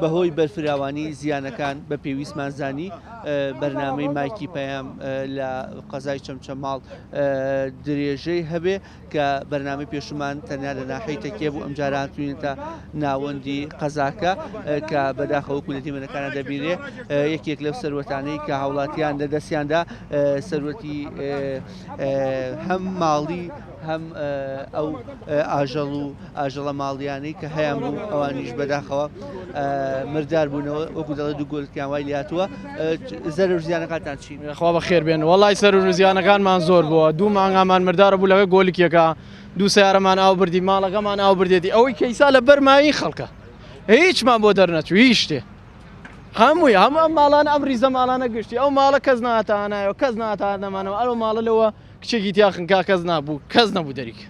بەهۆی بەرفراوانی زیانەکان بە پێویستمان زانی بەرنامەی مایکی پەیام لە قەزای چەمچەماڵ درێژەی هەبێ کە بەرنامەی پێشمان تەنیا لە ناحەی تەکیە بوو ئەمجاران توێنێتە ناوەندی قەزاکە کە بەداخەوە کوولەتی منەکانە دەبینێ یەکێک لەو سەروەتانەی کە هاوڵاتیان لە دەستیاندا سەروەتی هەم ماڵی هەم ئەو ئاژەڵ و ئاژەڵە ماڵیانەی کە هەیان بوو ئەوانیش بەداخەوە مردار بوونەوە وەکو دەڵێ دوو گۆلکیان وای لاتووە زەرر ژیانەکانتان چین خوا بە خێر بێن وەڵای سەرور زیانەکانمان زۆر بووە دوو مانگامان مردارە بوو لەوەی گۆلکێکە دوو سیارەمان ئاو بردی ماڵەکەمان ئاو بردێتی ئەوەی کەیسا لە بەرمایی خەڵکە هیچمان بۆ دەرنەچوو هیچ شتێ هەمووی هەموو ئەم ماڵانە ئەم ریزە ماڵانە گشتی ئەو ماڵە کەس ناتانایەوە کەس ناتانەمانەوە ئەو ماڵە لەوە کچێکی تیاخنکا کەس نابوو کەس نەبوو دەریک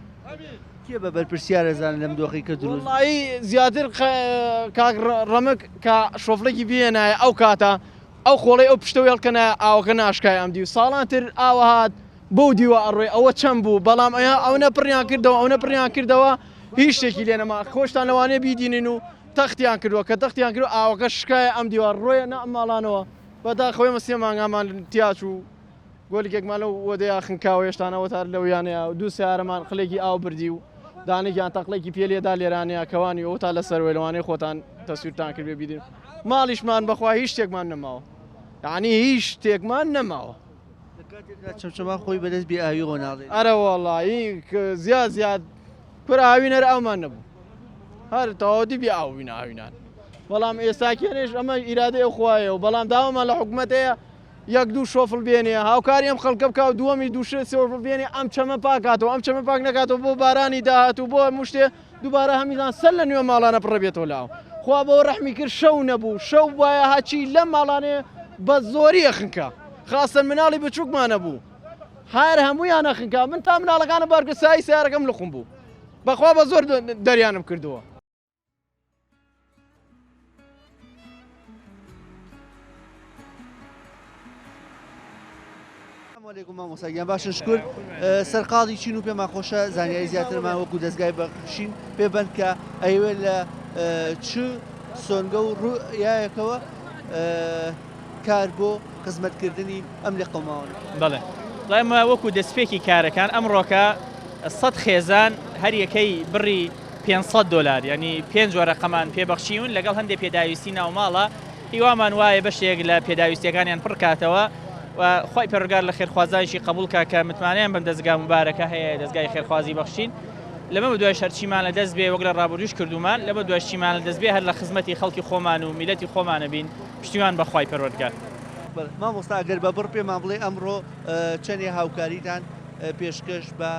کێ بە بەرپرسیارەزان لەم دۆخی کە دروست وڵایی زیاتر کاک ڕەمک کە شۆفڵێکی بێنایە ئەو کاتە ئەو خۆڵی ئەو پشتە وێڵکەنە ئاوەکە ناشکای ئەم دی و ساڵان تر ئاوە هات بەو دیوە ئەڕۆی ئەوە چەند بوو بەڵام ئەوە پڕیان کردەوە ئەوە پڕیان کردەوە هیچ شتێکی لێ نەما خۆشتان لەوانەیە بیدینین و تەختیان کردووە کە تەختیان کرد ئاوەکە شکایە ئەم دیوار ڕۆیە نە ئەم ماڵانەوە بەداخەوەی مەسیە مانگامان تیاچ و گۆلێکێکمان لەو وەدەیا خنکاوە هێشتانەوە تا لەویانەیە و دوو سیارەمان خلێکی ئاو بردی و دانێکیان تەقلێکی پێلێدا لێرانەیە کەوانی ئەو تا لە سەروەی لەوانەیە خۆتان تەسویرتان کرد بێ بیدین ماڵیشمان بەخوا هیچ شتێکمان نەماوە یعنی هیچ شتێکمان نەماوە چەمچەما خۆی بەدەست بێ ئاوی ڕۆناڵێ ئەرە وەڵایی زیاد پر ئاوینەر ئەومان نەبوو هەر تەواوەتی بێ ئاوین ئاوینان بەڵام ئێستاکێنێش ئەمە ئیرادەی ئەو خوایە و بەڵام داوامان لە حکوومەتەیە یەک دوو شۆفڵ بێنێ هاوکاری ئەم خەڵکە بکە و دووەمی دووشە سێوەفڵ بێنێ ئەم چەمە پاکاتەوە ئەم چەمە پاک نکاتەوە بۆ بارانی داهات و بۆ موشتێ دووبارە هەمیدان سەر لە نوێ ماڵانە پڕەبێتەوە لاو خوا بۆ ڕەحمی کرد شەو نەبوو شەو وایە هاچی لەم ماڵانێ بە زۆریە خنکە خاستن مناڵی بچووکمانە بوو هەر هەموویانە خنکە من تا مناڵەکانە بارگە سایی سیارەکەم لەخۆم بوو بەخوا بە زۆر دەریانم کردووە مامۆستاگیان باشن شکر سەرقاڵی چین و پێمان خۆشە زانیاری زیاترمان وەکو دەستگای بەخشین پێبند کە ئەوێ لە چ سۆنگە و ڕوویایەکەوە کار بۆ خزمەتکردنی ئەم لێ قەوماوە بەڵێ ڕایمە وەکو دەستپێکی کارەکان ئەمڕۆکە 100 خێزان هەر یەکەی بڕی $500 ینی 5 ڕقەمان پێبەخشیون لەگەڵ هەندێک پێداویستی ناوماڵە هیوامان وایە بەشێک لە پێداویستیەکانیان پڕکاتەوە و خۆی پەروەردگار لە خێرخوازانشی قبولکە کە متمانیان بەم دەستگا مبارەکە هەیە دەستگای خێرخوازی بەخشین لەمە بە دوای شەرچیمان لە دەست بێ وەک لە ڕابردووش کردومان لەمە دوای شتیمان لە دەست بێ هەر لە خزمەتی خەڵکی خۆمان و میلەتی خۆمانە بین پشتیوان بەخوای پەروەردگار مامۆستا ئەگەر بە بڕ پێمان بڵێ ئەمڕۆ چەندێ هاوکاریتان پێشکەش بە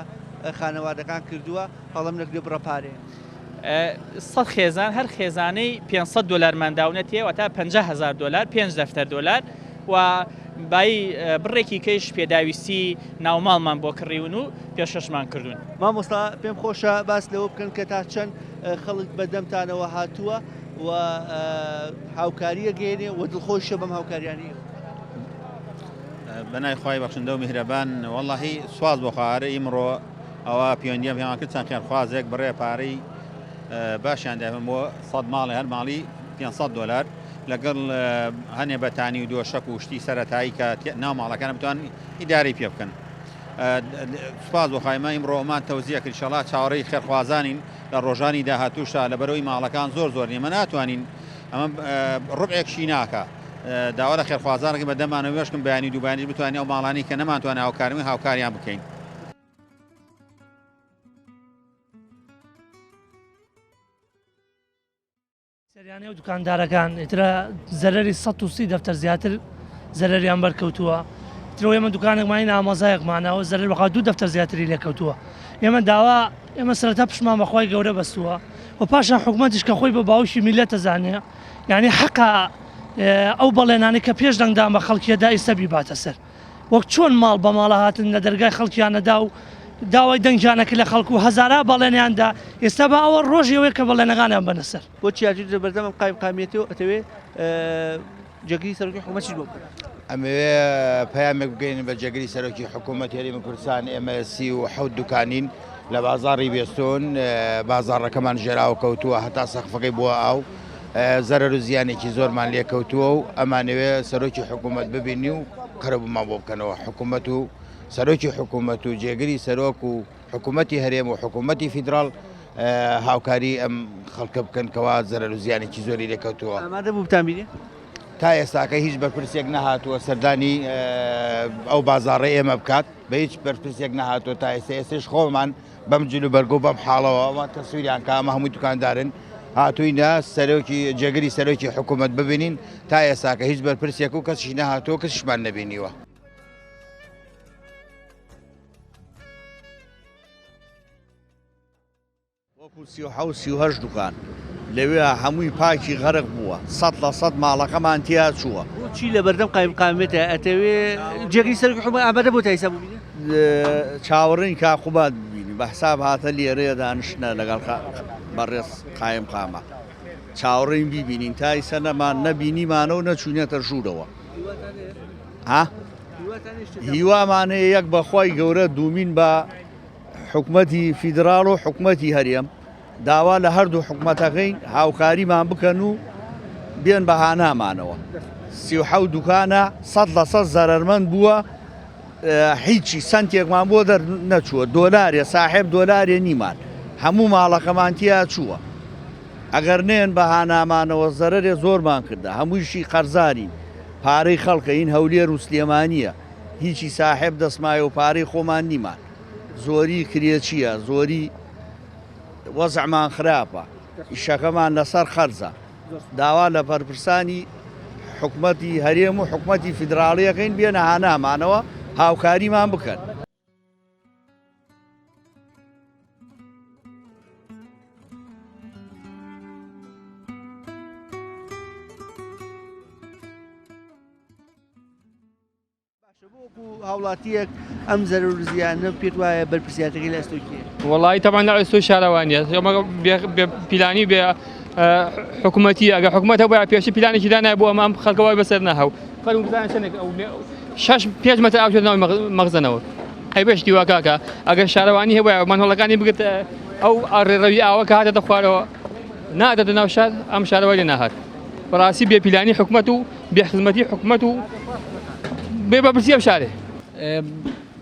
خانەوادەکان کردووە هەڵم نەکرێ بڕەپارێ 100 خێزان هەر خێزانەی $500 ماداونەتێ وەتا $50,000 5 دەفتەر دۆلار و بای بڕێکی کەش پێداویستی ناوماڵمان بۆ کڕیون و پێشەشمان کردوون مامۆستا پێم خۆشە باس لەوە بکەن کە تا چەند خەڵک بەدەمتانەوە هاتووە و هاوکاریە گەێنێ و دڵخۆشە بەم هاوکاریانی بەنای خوای بەخشندە و میهرەبان وەڵڵاهی سواز بۆ خوارە ئیمڕۆ ئەوە پیۆندیە پێمان کرد چەند خێرخوازێک بڕێ پارەی باشیان دەبن بۆ 100 ماڵی هەر ماڵی $500 لەگەڵ هەنێ بەتانی و دۆشەک و شتی سەرەتایی کە ناو ماڵەکانە بتوان ئیداری پێ بکەن سوپاس بۆ خایمە ئیمڕۆمان تەوزیە کرد ئینشەڵا چاوەڕێی خێرخوازانین لە ڕۆژانی داهاتووشدا لە بەرەوەی ماڵەکان زۆر نیمە ناتوانین ئەمە ڕوبعێکشی ناکە داوا لە خێرخوازانێکی بەدەمانەوە وێشکم بەیانی دووبانی بتوانین ئەو ماڵانی کە نەمانتوانێت هاوکاریان بکەین سەریانەی و دوکاندارەکان ئیترە زەرەری 130 دەفتەر زیاتر زەرەریان بەرکەوتووە ترەوە ئێمە دوکانێکمانی ئامۆزایەکمانەوە زەرەر بەقا 2 دەفتەر زیاتری لێکەوتووە ئێمە داوا ئێمە سەرەتا پشمان بەخوای گەورە بەستووە و پاشان حکوومەتیش کە خۆی بە باوشی میلەتە زانێ یعنی حەقا ئەو بەڵێنانی کە پێش دەنگدان بە خەڵکیەدا ئێستا بیباتە سەر وەک چۆن ماڵ بە ماڵە هاتن لە دەرگای خەڵکیانەدا و داوای دەنگجانەکە لە خەڵکو و هەزارا بەڵێنیاندا ئێستا بە ئەوە ڕۆژێوەیە کە بەڵێنەکانیان بەنە سەر بۆ چیاجی بەردەم قایمێتەوە ئەتەوێ جەگری سەرۆکی حکوومەتیش بۆ ئەمەوێ پەیامێک بگەین بە جەگری سەرۆکی حکوومەت هێرمی کوردستان ئێمە 37 دوکانین لە بازاڕی بێستۆن بازاڕەکەمان ژێراوە کەوتووە هەتا سەقفەکەی بووە ئاو زەرەر و زیانێکی زۆرمان لێکەوتووە و ئەمانەوێ سەرۆکی حکوومەت ببینی و کەرەبوومان بۆ بکەنەوە حکوومەت و سەرۆکی حکوومەت و جێگری سەرۆک و حکوومەتی هەرێم و حکوومەتی فیدراڵ هاوکاری ئەم خەڵکە بکەن کەوا زەرەر و زیانێکی زۆری لێکەوتووە. ئامادە بوو بتانبینێ؟ تا ئێستاکە هیچ بەرپرسێک نەهاتووە سەردانی ئەو بازاڕی ئێمە بکات بە هیچ بەرپرسێک نەهاتووە تا ئێستا ئێستش خۆمان بەم جلو بەرگۆ بەم حاڵەوە ئەوە تەسووریان کە ئەمە هەمووی دوکاندارن هاتووینە سەرۆکی جێگری سەرۆکی حکوومەت ببینین تا ئێستاکە هیچ بەرپرسێک و کەسیش نەهاتووە کەسیشمان نەبینیوە. وەکو 38 دوکان لەوێ هەمووی پاکی غەرق بووە 100% ماڵەکەمان تیا چووە. چی لە بەردەم قایمقامێتە ئەتەوێ جێگری سەرۆکی حکوومەت ئامادە بۆ تا ئێستا ببینێ؟ چاوەڕێی کاقوبات ببینی بە حساب هاتە لێرەیە دانیشتە لەگەڵ بەڕێز قایم قامە چاوەڕێی بیبینین تا ئێستا نەمان نەبینیمانە و نەچوونێتە ژوورەوە. هیوامانەیە یەک بەخوای گەورە دوومین بە حکوومەتی فیدراڵ و حکوومەتی هەرێم داوا لە هەردوو حکوومەتەکەین هاوکاریمان بکەن و بێن بەهانامانەوە. 37 دوکانە 100% زەرەرمەند بووە هیچی سنتێکمان بۆ دەر نەچووە دۆلارێ ساحێب دۆلارێ نیمان هەموو ماڵەکەمانتیا چووە. ئەگەر نێن بەهانامانەوە زەرەرێ زۆرمان کردە هەموویشی قەرزارین پارەی خەڵکە این هەولێر و سلێمانیە هیچی ساحێب دەسمایە و پارەی خۆمان نیمان زۆری کرێچیە زۆری وەزعمان خراپە ئیشەکەمان لەسەر خەرزە داوا لە بەرپرسانی حکوومەتی هەرێم و حکوومەتی فیدراڵیەکەین بێنە هانامانەوە هاوکاریمان بکەن. هاوڵاتیەک ئەم زەرەر و زیانە پێت وایە بەرپرسیاتەکەی لە ئەستۆکیە؟ وڵی تەمان لا ئەستۆ شارەوانیە پیلانی بێ حکوومەتی ئەگە حکوومەتە بۆ پێشی پیلانێکی دانای بۆ ئەمام خەڵکەوەی بەسەر نەهاو فەرموزان 5 مەتر ئاو ناوی مەغزنەوە هەی بەش دیوا کاکە ئەگەر شارەوانی هەبە مانهۆڵەکانی بگرێت ئەو ڕێڕەوی ئاوە کە هاتە خوارەوە نادەدە ناو شار ئەم شارەوەی لێ ناهات بەڕاستی بێ پیلانی حکوومەت و بێ خزمەتی حکوومەت و بێ بەبرسی ئەم شارێ.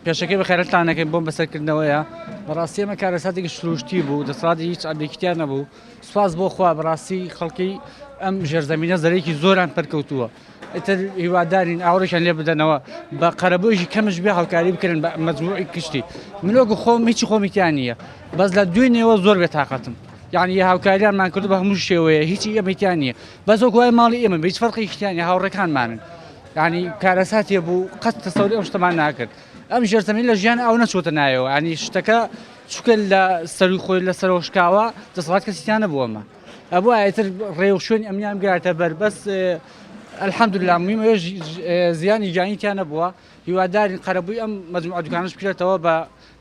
پێشەکەی بە خێرەتانەکەی بۆم بەسەرکردنەوەیە بەڕاستی ئەمە کارەساتێکی شروشتی بوو دەسەڵاتی هیچ ئەبێکیتیان نەبوو سوپاس بۆ خوا بەڕاستی خەڵکی ئەم ژێرزەمینە زەرێکی زۆران پەرکەوتووە ئیتر هیوادارین ئاوڕێکیان لێ بدەنەوە بە قەرەبۆیشی کەمش بێ هاوکاری بکردن بە مەجموعی کشتی من وەکو خۆم هیچی خۆمیتیان نییە بەس لە دوێنێەوە زۆر بێ تااقەتم یعنی هاوکاریانمان کرد بە هەموو شێوەیە هیچی ئەمەیتیان نییە بەس وەکو وای ماڵی ئێمە بە هیچ فەرقی شتیانە هاوڕێکانمانن یعنی کارەساتێ بوو قەت تەسەوری ئەم شتەمان ناکرد ئەم ژێرزەمین لە ژیان ئەو نەچۆتە نایەوە ینی شتەکە چکە لە سەروی خۆی لە سەرۆشکاوە دەسەڵات کەسییان نەبووەمە ئەبوو ئایتر ڕێ و شوێنی ئەمیان بگاتە بەر بەس الحەمدوللا میمە زیانی گیانیتیان نەبووە هیوادارین قەرەبووی ئەم مەجموعە دوکانش بکرێتەوە بە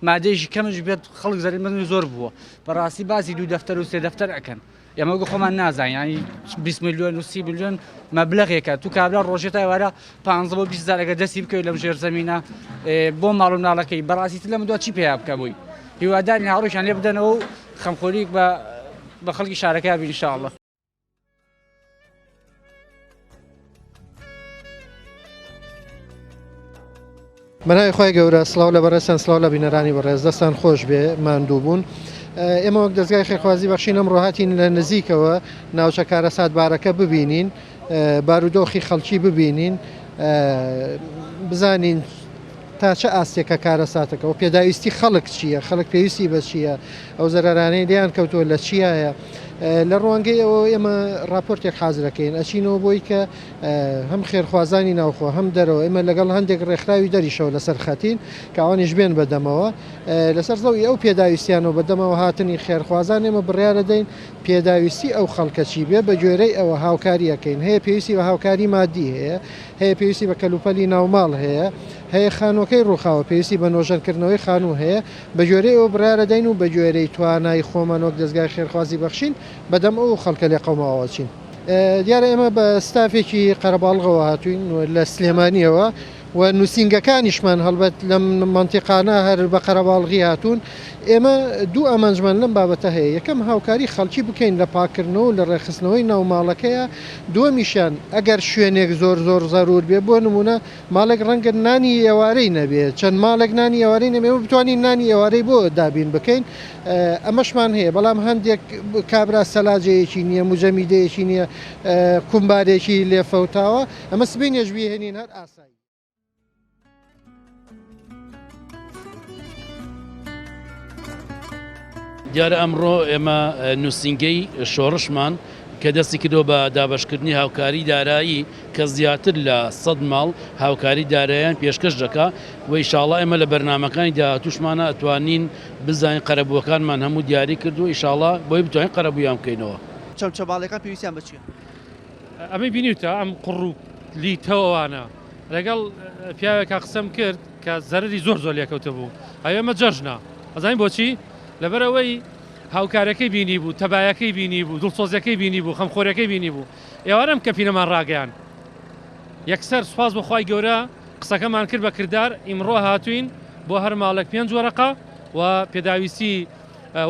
مادەیەکی کەمش بێت خەڵک زەرمەندی زۆر بووە بەڕاستی باسی 2 دەفتەر و 3 دەفتەر ئەکەن ئێمە وەکو خۆمان نازانین ینی 20 میلیۆن و 30 میلیۆن مەبلەغێکە تو کابرا ڕۆژێت ئێوارە 15 بۆ 20 زارەکە دەستی بکەوێت لەم ژێرزەمینە بۆ ماڵ و مناڵەکەی بەڕاستی لەم دو چی پێیا بکە بووی هیوادارین هاوڕێکیان لێ بدەنەوە و خەمخۆری بە خەڵکی شارەکە بین ئینشاءالله. بەناوی خۆی گەورە سڵاو لە بەڕێستان سڵاو لە بینەرانی بەڕێز دەستان خۆش بێ ماندوو بوون ئێمە وەک دەستگای خێرخوازی بەخشین ئەمڕۆ هاتین لە نزیکەوە ناوچە کارەسات بارەکە ببینین بارودۆخی خەڵکی ببینین بزانین تا چه ئاستێکە کارەساتەکە و پێداویستی خەڵک چییە خەڵک پێویستی بە چییە ئەو زەرەرانەی لیان کەوتووە لە چیایە لە ڕوانگەی ئەوە ئێمە راپۆرتێک حازرەکەین ئەچینەوە بۆی کە هەم خێرخوازانی ناوخۆ هەم دەرەوە ئێمە لەگەڵ هەندێک ڕێکخراوی دەریشەوە لەسەر خەتین کەوانیش بێن بەدەمەوە لەسەر زەوی ئەو پێداویستیانەوە بەدەمەوە هاتنی خێرخوازان ئێمە بڕیارە دەین پێداویستی ئەو خەڵکەچی بێ بە گوێرەی ئەوە هاوکاریەکەین هەیە پێویستی بە هاوکاری مادی هەیە پێویستی بە کەلوپەلی ناوماڵ هەیە خانووەکەی ڕووخاوە پێویستی بە نۆژەنکردنەوەی خانوو هەیە بە گوێرەی ئەو بڕیارە دەین و بە گوێرەی توانای خۆمان وەک دەستگای خێرخوازی بەخشین بەدەم ئەو خەڵکە لێ قەوماوە چین دیارە ئێمە بە ستافێکی قەرەباڵغەوە هاتوین لە سلێمانیەوە و نووسنگەکانیشمان هەڵبەت لەم منتیقانە هەر بە قەرەباڵغی هاتوون ئێمە دوو ئەمەنجمان لەم بابەتە هەیە یەکەم هاوکاری خەڵکی بکەین لە پاکردنەوە لە ڕێخستنەوەی ناوماڵەکەیە دووەمیشان ئەگەر شوێنێک زۆر زۆر زەرور بێ بۆ نمونە ماڵێک ڕەنگە نانی ئێوارەی نەبێت چەند ماڵێک نانی ئێوارەی نەبێ بتوانین نانی ئێوارەی بۆ دابین بکەین ئەمەشمان هەیە بەڵام هەندێک کابرا سەلاجەیەکی نییە موجەمیدەیەکی نییە کومبارێکی لێفەوتاوە ئەمە سبەی نێژوی هێنین هەر ئاسایی. دیارە ئەمڕۆ ئێمە نووسنگەی شۆڕشمان کە دەستی کردۆ بە دابشکردنی هاوکاری دارایی کە زیاتر لە 100 ماڵ هاوکاری داراییان پێشکەش دەکا و ئیشاڵڵا ئێمە لە بەرنمەکانی داهاتووشمانە ئەتوانین بزانین قەرەبووەکانمان هەموو دیاری کردو ئیشاڵڵا بۆی بتوانین قەرەبوویان بکەینەوە. چەمچەماڵەکان پێویستیان بچیە؟ ئەمەی بینیوتە ئەم قڕ و لیتەوەوانە لەگەڵ پیاوێکا قسەم کرد کە زەرری زۆر زۆر لێکەوتە بوو ئەمە جەژنا ئەزانین بۆچی لەبەرەوەی هاوکارەکەی بینی بوو تەبایەکەی بینی بوو دڵسۆزەکەی بینی بوو خەمخۆرەکەی بینی بوو ئێوارەم کە پینەمان ڕاگەیان یەکسەر سوپاس بەخوای گەورە قسەکەمان کرد بە کردار ئیمڕۆ هاتوین بۆ هەر ماڵێک 5 وەرەقە و پێداویستی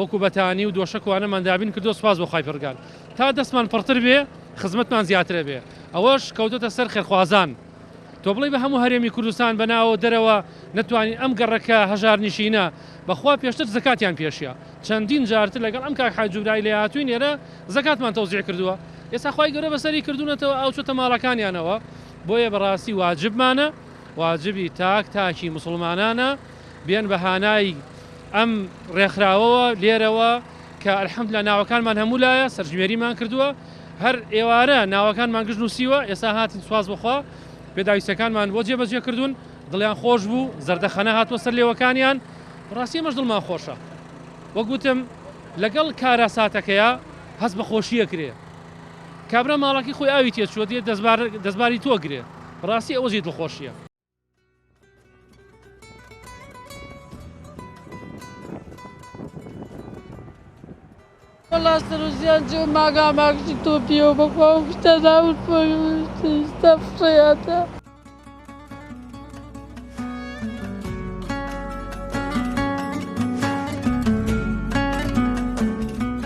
وەکو بەتانی و دۆشەکوانەمان دابین کردو سوپاس بەخوای پڕگان تا دەستمان پڕتر بێ خزمەتمان زیاترە بێ ئەوەش کەوتۆتە سەر خێرخوازان تۆ بڵێ بە هەموو هەرێمی کوردستان بەناوە دەرەوە نەتوانین ئەم گەڕەکە هەژار نشینە بەخوا پێشتر زەکاتیان پێشیە چەندین جارتر لەگەڵ ئەم کاک حاجوورای لێ هاتوین ئێرە زەکاتمان تەوزیع کردووە ئێستا خوای گەورە بەسەری کردوونەتەوە ئەو چۆتە ماڵەکانیانەوە بۆیە بەڕاستی واجبمانە واجبی تاکی مسلمانانە بێن بە هانای ئەم ڕێکخراوەوە لێرەوە کە ئەلحەمدوللا ناوەکانمان هەموو لایە سەرژمێریمان کردووە هەر ئێوارە ناوەکانمان گشت نووسیوە ئێستا هاتین سواز بخوا پێداویستەکانمان بۆ جێبەجێ کردوون دڵیان خۆش بوو زەردەخەنە هاتووە سەر لێوەکانیان ڕاستی ئەمەش دڵمان خۆشە وەگوتم لەگەڵ کارە ساتەکەیە هەست بە خۆشیە کرێ کابرا ماڵەکەی خۆی ئاوی تێچووە دێ دەستباری تۆ گرێ ڕاستی ئەوەژی دڵخۆشیە. والله سروزيان جو ماقا ماقشي توبيو بقوم اشتناول فوي استفرياتا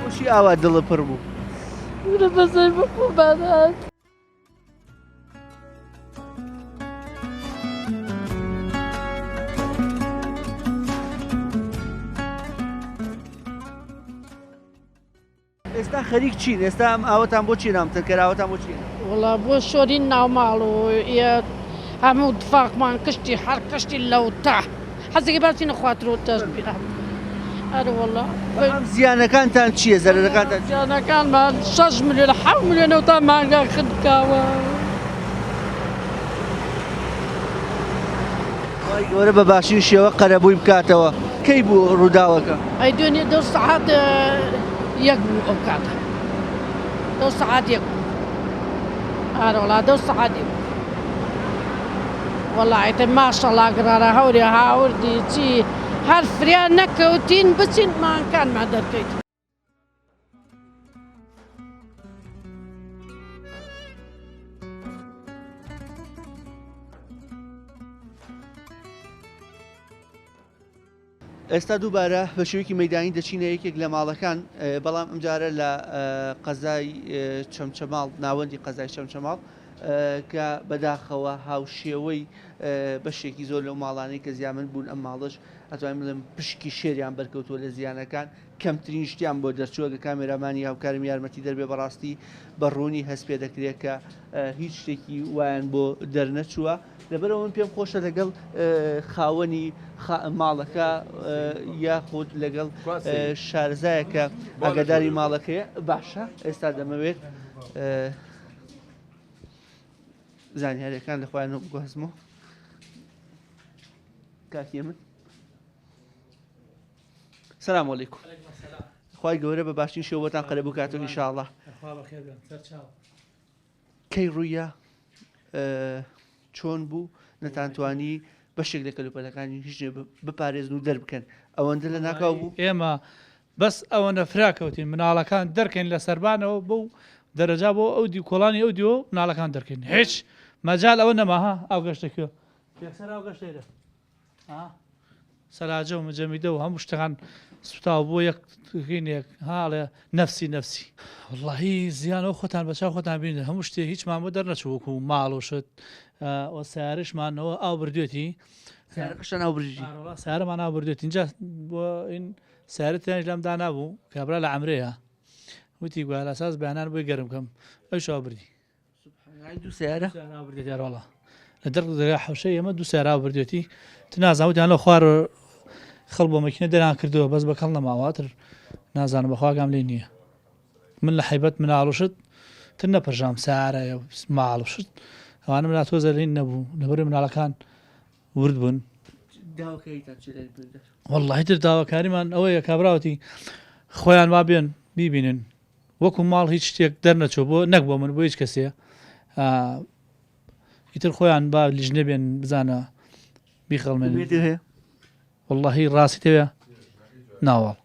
وشي ئاوا دڵە پڕ بوو ولا بزي بقوم بعد ئێستا خەریک چین ئێستا ئەم ئاوەتان بۆ چی نامتن کەراوەتان بۆ چین والله بۆ شۆرین ناوماڵ و هەموو دفاقمان کشتی هەر کشتی لەوتا حەزێکی باسی نەخواترەوە تەشبیه ئەرە والله ئەم زیانەکانتان چییە زەرەرەکانتان زیانەکانمان 6 ملیۆن 7 ملیۆنەوە تا مانگا خردکاوە وای گەورە بە باشین شێوە قەرەبووی بکاتەوە کەی بوو ڕووداوەکە ئەی دوێنێ 2 سەعات یەک بوو ئەو کاتە 2 سەعات یەک بوو ئارە وڵا 2 سەعات یەک بوو وەڵا ئەیتە ماشەڵا گرارە هەورێ هاوردی چی هەر فریان نەکەوتین بچین مانکانمان دەرکەیت ئێستا دووبارە بە شێوەیەکی مەیدانی دەچینە یەکێک لە ماڵەکان بەڵام ئەمجارە لە قەزای چەمچەماڵ ناوەندی قەزای چەمچەماڵ کە بەداخەوە هاوشێوەی بەشێکی زۆر لەو ماڵانەی کە زیامن بوون ئەم ماڵش ئەتوانین بڵێم پشکی شێریان بەرکەوتووە لە زیانەکان کەمترین شتیان بۆ دەرچووە کە کامێرامانی هاوکارم یارمەتی دەربێ بەڕاستی بەڕوونی هەست پێ دەکرێت کە هیچ شتێکی وایان بۆ دەرنەچووە لەبەرەوە من پێم خۆشە لەگەڵ خاوەنی ماڵەکە یاخود لەگەڵ شارەزایەکە ئاگاداری ماڵەکەیە باشە ئێستا دەمەوێت زانیاریەکان لەخوایانەوە بگوازمەوە کاکی من سلام علیکم خوای گەورە بە باشترین شێوەتان قەرەبوو کاتەوە ئینشاءڵڵا کەی ڕوویە چۆن بوو نەتانتوانی بەشێک لە کەلوپەلەکانی هیچ بپارێزن و دەربکەن ئەوەندە لە ناکاو بوو ئێمە بەس ئەوەنە فراکەوتین مناڵەکان دەرکەین لە سەربانەوە بەو دەرەجا بۆ ئەو دی کۆڵانی ئەو دیۆ مناڵەکان دەرکەین هیچ مەجال ئەوە نەماها ئاو گەشتەکە سەلاجە و مجەمیدە و هەموو شتەکان سوتاو بۆ یەکینێک هاڵێ نەفسی واللهی زیانەوە خۆتان بەچاو خۆتان بینە هەموو شتێ هیچمان بۆ دەرنەچوو وەکو ماڵ و شت وە سیارشمانەوە ئاو بردوێتی سیارەمان ئاو بردوێت اینجا بۆ این سیارەتیانش لەمدا نابوو کابرا لە عەمرەیە وتی گوال ئەساس بەیانان بۆی گەرم کەم ئەوش ئاو بردی دوو سیارە بردێت یاڕۆڵە لە دەرگا حەوشەی ئەمە دوو سیارا بردوێتی تنازانوتیان لە خوار خەڵ بۆ مەکینە دەران کردووە بەس بەکەڵ نەماواتر نازانم بەخواگام لێ نییە من لە حیبەت مناڵوشت تر نەپەرژام سارە ماڵوشت ئەوانم لا تۆزە لین نەبوو لەبەر مناڵەکان ورد بوون والله تر داواکاریمان ئەوەیە کابراوەتی خۆیان وا بێن بیبینن وەکو ماڵ هیچ شتێک دەرنەچۆ بۆ نەک بۆ من بۆ هیچ کەسێ ئیتر خۆیان با لیژنە بێن بزانە بیخەڵمێن واللهی ڕاستی تەوێ ناوەڵ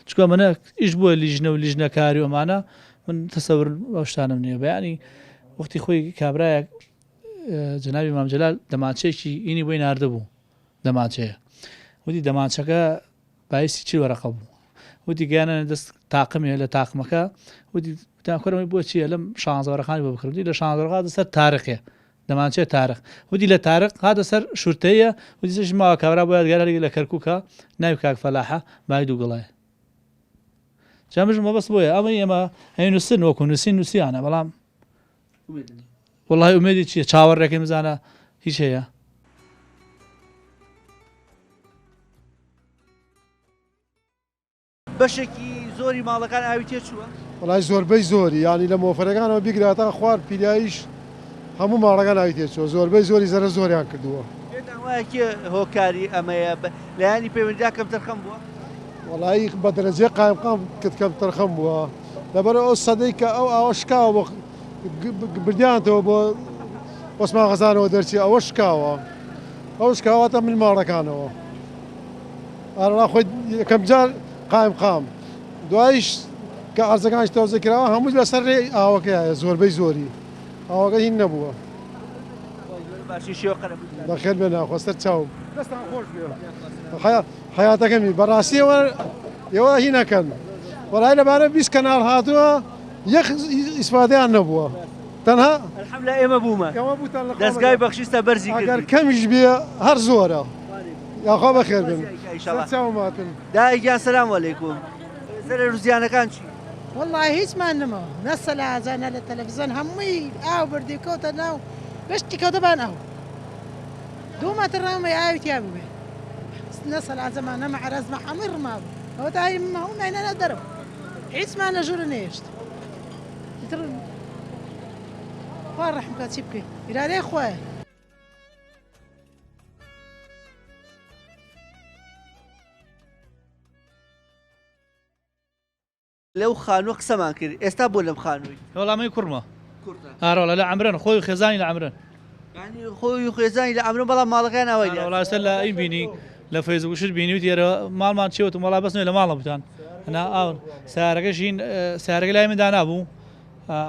چکە منە ئیش بووە لیژنە و لیژنەکاری ئەمانە من تەسەور ئەو شتانم نییە بەیانی وەختی خۆی کابرایەک جنابی مامجلال دەماچەیەکی ئینی بۆی ناردە بوو دەماچەیە وتی دەماچەکە باعثی چی وەرەقە بوو وتی گیانە دەست تاقمێ لە تاقمەکە وتی تاکۆرەمەی بۆ چییە لەم شانزەوەرەخانی بۆ بکردی لە شانزەوەرەخات سەر تارقێ دەمانچێت تارق وتی لە تارق هاتە سەر شورتەیە وتی سەرش ماوە کابرا بۆ یادگاری لە کەرکووکە ناوی کاک فەلاحە بای دووگڵایە جامژم مەبەست بۆیە ئەمە ئێمە هەی نووسن وەکو نووسین نووسیانە بەڵام والله ئومێدی چییە چاوەڕێکی بزانە هیچ هەیە بەشێکی زۆری ماڵەکان ئاوی تێچووە وڵای زۆربەی زۆری ینی لە مۆفەرەکانەوە بیگراتە خوار پیلایش هەموو ماڵەکان ئاوی تێچووە زۆربەی زۆری زەرە زۆریان کردووە وایە هۆکاری ئەمەیە لایانی پەیوەندیا کەم تەرخەم بووە وڵایی بە دەرەجێ قایمقام کرد کەم تەرخەم بووە لەبەر ئەو سەدەی کە ئەو ئاوە شکاوە بردیانەوە بۆ عوسمان غەزانەوە دەرچی ئەوە شکاوە ئەو شکاواتە من ماڵەکانەوە ئاڕا خۆی یەکەم جار قایمقام دوایش کە ئارزەکانش تەوزە کراوە هەموو لەسەر ڕێ ئاوەکەیە زۆربەی زۆری ئاوەکە هین نەبووە بەخێر بێ ناخۆستەر چاوم دەستان خۆش بێ حیاتەکەمی بەڕاستیەوە ئێوە هینەکەن وەڵای لەبارە 20 کەناڵ هاتووە یەک ئیسفادەیان نەبووە تەنها ئەلحەمدوللا ئێمە بوومان دەستگای بەخشیستە بەرزی کرد ئەگەر کەمیش بێ هەر زۆرە یاخوا بەخێر بن چاوماتن دایگیان سەلام عەلەیکوم سەرە ڕوزیانەکان چی والله هیچمان نەماوە نە سەلاجە نە لە تەلەڤیزیۆن هەمووی ئاو بردی کەوتە ناو گشتی کەوتەبان ئەو دوو مەتر ڕامەی ئاوی تیا ببێ نە سەلاجەمان نە مەعرەزمە هەمووی ڕماوە ئەوە دای هەموو ناینەنە دەرەوە هیچمان لە ژوورە نێشت ئیتر خوا ڕەحم بکات چی بکەین ئیرادەی خۆیە لەو خانووە قسەمان کرد ئێستا بۆ لەم خانووی وەڵامی کوڕمە ئارۆڵە لە عەمرن خۆی خێزانی لە عەمرن خۆی خێزانی لە عەمرن بەڵام ماڵەکەیان ئەوەی وڵاستە لە ئەی بینی لە فەیسبووکشت بینی و دیێرە ماڵمان چێوت وڵا بەس لە ماڵە بتان هەنا ئاو سارەکەشین سارەکە لای مندا نابوو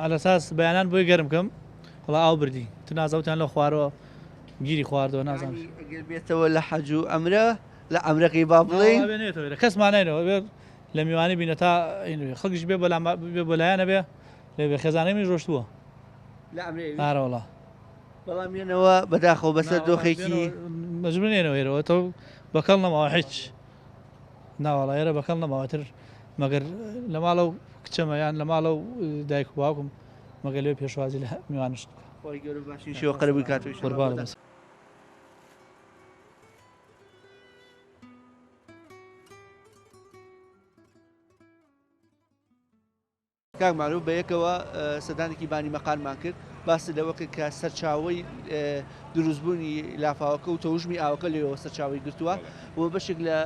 ئەلەساس بەیانان بۆی گەرم کەم وڵا ئاو بردی تو نازەوتیان لە خوارەوە گیری خواردەوە نازانم بێتەوە لە حەج و ئەمرە لە ئەمرەکەی با بڵێن کەسمان نینەوە لە میوانی بینە تا خەڵکیش بێ بەلایەنە بێ لێ خێزانەی من ڕۆشتووە ئارەوەڵا بەڵام ێنەوە بەداخەوە بەسەر دۆخێکی مەجبورێنەوەێرەوە تۆ بەکەڵ نەماوە هیچ ناوەڵا ئێرە بەکەڵ نەماوەتر مەگەر لە ماڵە و کچەمەیان لە ماڵە و دایک و باوکم مەگەر لێ پێشوازی لە میوانشت شێوە قەرەبووی کاتوی قوربانە کاک معلوم بە یەکەوە سەردانێکی بانی مەقالمان کرد باسی لەوەکە کە سەرچاوەی دروستبوونی لافاوەکە و تەوژمی ئاوەکە لێەوە سەرچاوی گرتووە و بەشێک لە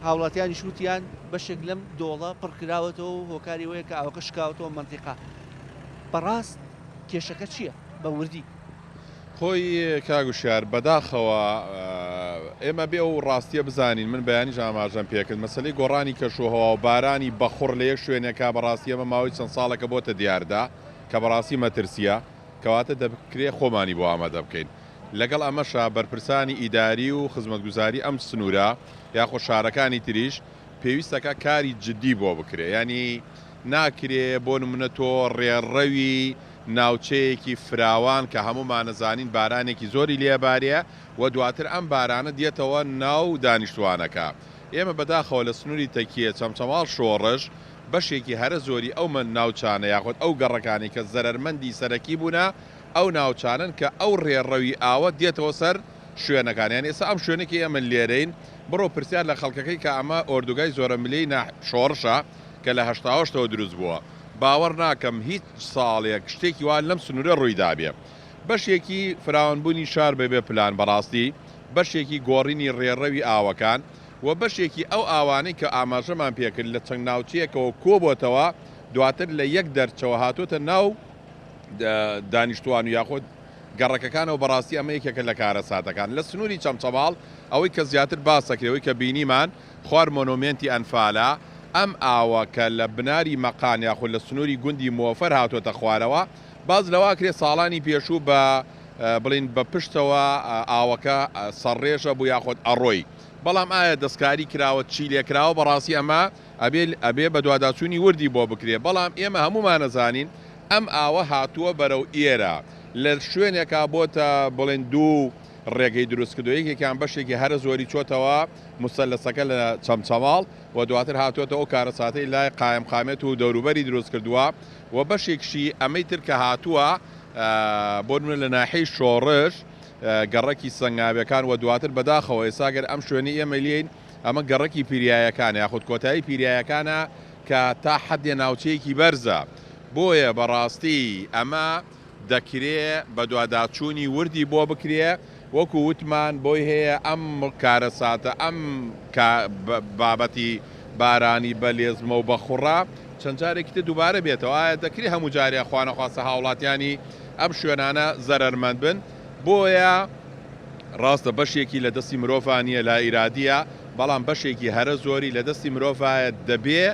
هاوڵاتیانی شووتیان بەشێک لەم دۆڵە پڕکراوەتەوە و هۆکاری وەیە کە ئاوەکە شکاوەتەوە منتیقا بەڕاست کێشەکە چییە بە وردی خۆی کاگوشار بەداخەوە ئێمە بێ و ڕاستیە بزانین من بەیانی ئاماژەم پێکرد مەسلەی گۆڕانی کەشوهەوە و بارانی بەخۆڕ لە یەک شوێنێکا بەڕاستی ئەمە ماوەی چەند ساڵەکە بۆتە دیاردا کە بەڕاستی مەترسیە کەواتە دەبکرێ خۆمانی بۆ ئامادە بکەین لەگەڵ ئەمەشا بەرپرسانی ئیداری و خزمەتگوزاری ئەم سنوورە یاخۆ شارەکانی تریش پێویستەکە کاری جددی بۆ بکرێ ینی ناکرێ بۆ نمونە تۆ ڕێڕەوی ناوچەیەکی فراوان کە هەمومان نەزانین بارانێکی زۆری لێبارەیە و دواتر ئەم بارانە دێتەوە ناو دانیشتوانەکە. ئێمە بەداخەوە لە سنووری تەکیە چەمچەماڵ شۆڕش بەشێکی هەرە زۆری ئەو من ناوچانە یاخۆت ئەو گەڕەکانی کە زەرمەندی سەرەکی بوونە ئەو ناوچانن کە ئەو ڕێڕەوی ئاوە دێتەوە سەر شوێنەکانیان. ئێستا ئەم شوێنێکی ئێمە لێرەین بڕۆ پرسیار لە خەڵکەکەی کە ئەمە ئۆردوگای زۆرە ملەی شۆڕشە کە لە هەشتاوەشتەوە دروست بووە. باوەڕ ناکەم هیچ ساڵێک شتێکی وان لەم سنوورە ڕوویدابێ. بەشێکی فراوانبوونی شار بێ پلان بەڕاستی، بەشێکی گۆڕینی ڕێڕەوی ئاوەکان و بەشێکی ئەو ئاوانەی کە ئاماژەمان پێکرد لە چەند ناوچەیەکەوە کۆبووتەوە دواتر لە یەک دەرچەوە هاتوۆتە ناو دانیشتوان و یاخۆت گەڕەکەکانەوە بەڕاستی ئەمە یەکێکە لە کارە ساتەکان. لە سنووری چەمچەماڵ ئەوەی کە زیاتر باسەکرێەوەی کە بینیمان خوار مۆنۆمنتی ئەنفالە ئەم ئاوە کە لە بناری مەقان یاخۆ لە سنووری گوندی مۆفەر هاتوۆتە خوارەوە باز لەواکرێ ساڵانی پێشوو بە بڵین بە پشتەوە ئاوەکە سەرڕێژە بوو یاخۆت ئەڕۆی. بەڵام ئایا دەستکاری کراوە چی لێکراوە بەڕاستی ئەمە ئەبێ بە دوواداچوونی وردی بۆ بکرێ. بەڵام ئێمە هەمومان نەزانین ئەم ئاوە هاتووە بەرەو ئێرە لە شوێنێکا بۆتە بڵێن دوو ڕێگەی دروستکردو یەکێکیان بەشێکی هەرە زۆری چۆتەوە مسەلەسەکە لە چەمچەماڵ و دواتر هاتوۆتە ئەو کارەساتەی لای قایم خامێت و دەوروبەری دروست کردووە و بەشێکشی ئەمەی تر کە هاتووە بۆ منە لە ناحەی شۆڕش گەڕەکی سەنگاویەکان و دواتر بەداخەوە ئێساگەر ئەم شوێنی ئێمە لێین ئەمە گەڕەکی پیریایەکان یاخود کۆتایی پیریایەکانە کە تا حەدێ ناوچەیەکی بەرزە. بۆیە بەڕاستی ئەمە دەکرێ بە دوواداچوونی وردی بۆ بکرێ وەکو وتمان بۆی هەیە ئەم کارەساتە ئەم بابەتی بارانی بەلێزمە و بەخوڕا چەند جارێکی تر دووبارە بێتەوە. ئایا دەکرێت هەموو جارێ خوانەخواستە هاوڵاتیانی ئەم شوێنانە زەرمەند بن. بۆیە ڕاستە بەشێکی لە دەستی مرۆڤانیە لا ئیرادیە بەڵام بەشێکی هەرە زۆری لە دەستی مرۆڤایە دەبێ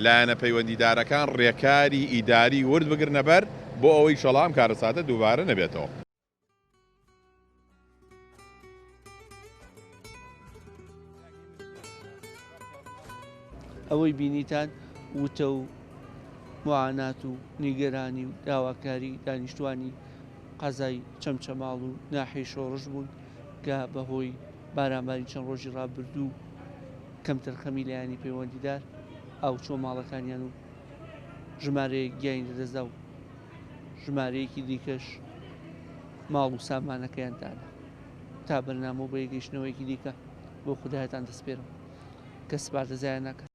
لایەنە پەیوەندیدارەکان ڕێکاری ئیداری ورد بگرنە بەر بۆ ئەوەی شەڵام کارەساتە دووبارە نەبێتەوە. ئەوەی بینیتان وتە و معانات و نیگەرانی و داواکاری دانیشتوانی قەزای چەمچەماڵ و ناحەی شۆڕش بوون کە بەهۆی بارانباری چەند ڕۆژی ڕابردوو کەمتر خەمی لایەنی پەیوەندیدار ئاو چۆ ماڵەکانیان و ژمارەیەک گیانی لەدەستدا و ژمارەیەکی دیکەش ماڵ و سامانەکەیاندانا. تا بەرنامە بە یەگەیشتنەوەیەکی دیکە بۆ خودایەتان دەسپێرم کە سپاردەزایان ناکات.